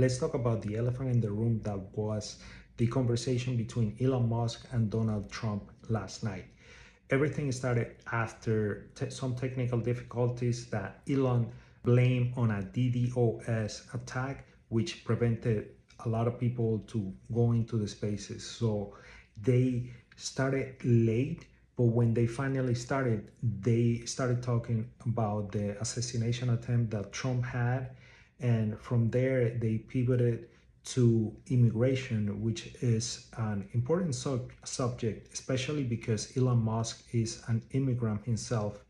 let's talk about the elephant in the room that was the conversation between Elon Musk and Donald Trump last night. Everything started after some technical difficulties that Elon blamed on a DDoS attack, which prevented a lot of people to go into the spaces. So they started late, but when they finally started, they started talking about the assassination attempt that Trump had. And from there, they pivoted to immigration, which is an important subject, especially because Elon Musk is an immigrant himself.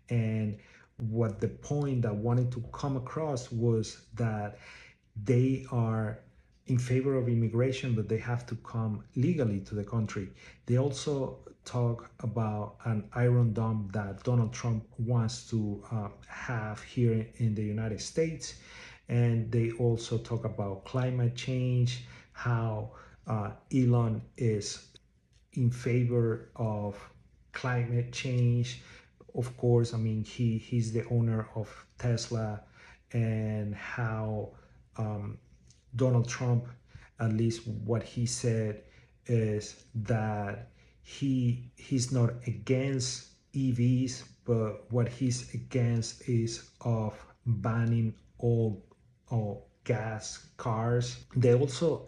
And what the point that wanted to come across was that they are in favor of immigration, but they have to come legally to the country. They also talk about an Iron Dome that Donald Trump wants to have here in the United States. And they also talk about climate change, how Elon is in favor of climate change. Of course, I mean, he's the owner of Tesla, and how Donald Trump, at least what he said, is that he's not against EVs, but what he's against is of banning all gas cars. They also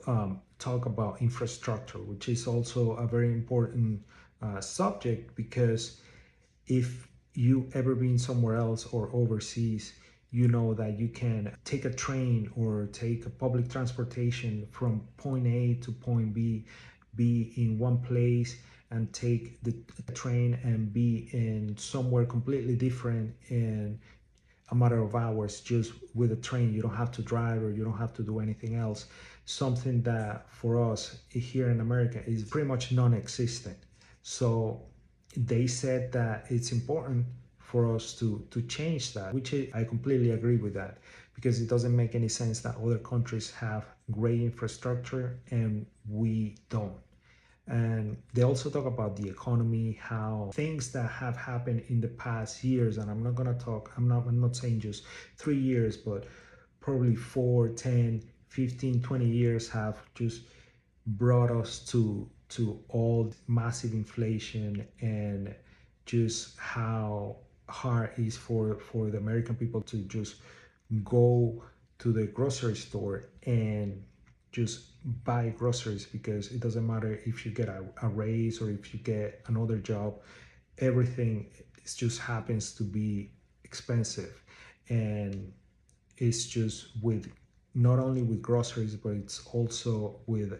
talk about infrastructure, which is also a very important subject, because if you ever been somewhere else or overseas, you know that you can take a train or take a public transportation from point A to point B, be in one place, and take the train and be in somewhere completely different in a matter of hours. Just with a train, you don't have to drive or you don't have to do anything else, something that for us here in America is pretty much non-existent. So they said that it's important for us to change that, which I completely agree with that, because it doesn't make any sense that other countries have great infrastructure and we don't. And they also talk about the economy, how things that have happened in the past years, and I'm not saying just 3 years, but probably 4, 10, 15, 20 years have just brought us to all massive inflation, and just how hard it is for the American people to just go to the grocery store and just buy groceries, because it doesn't matter if you get a raise or if you get another job, everything just happens to be expensive. And it's just with not only with groceries, but it's also with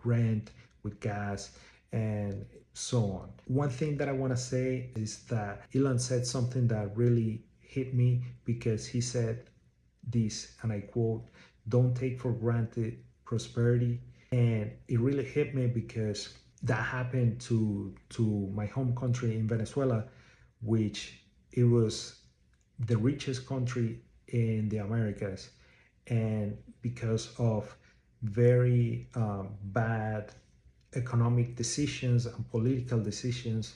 rent, with gas, and so on. One thing that I want to say is that Elon said something that really hit me, because he said this, and I quote, "Don't take for granted prosperity." And it really hit me, because that happened to my home country in Venezuela, which it was the richest country in the Americas. And because of very bad economic decisions and political decisions,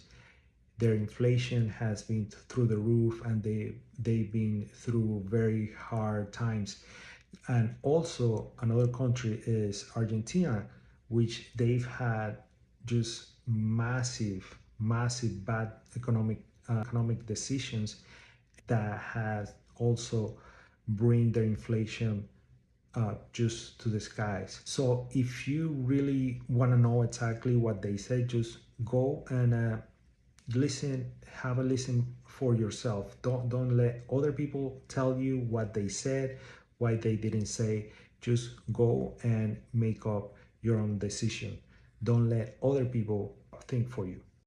their inflation has been through the roof, and they've been through very hard times. And also another country is Argentina, which they've had just massive bad economic decisions that has also bring their inflation just to the skies. So if you really want to know exactly what they say, just go and listen, have a listen for yourself. Don't let other people tell you what they said, why they didn't say. Just go and make up your own decision. Don't let other people think for you.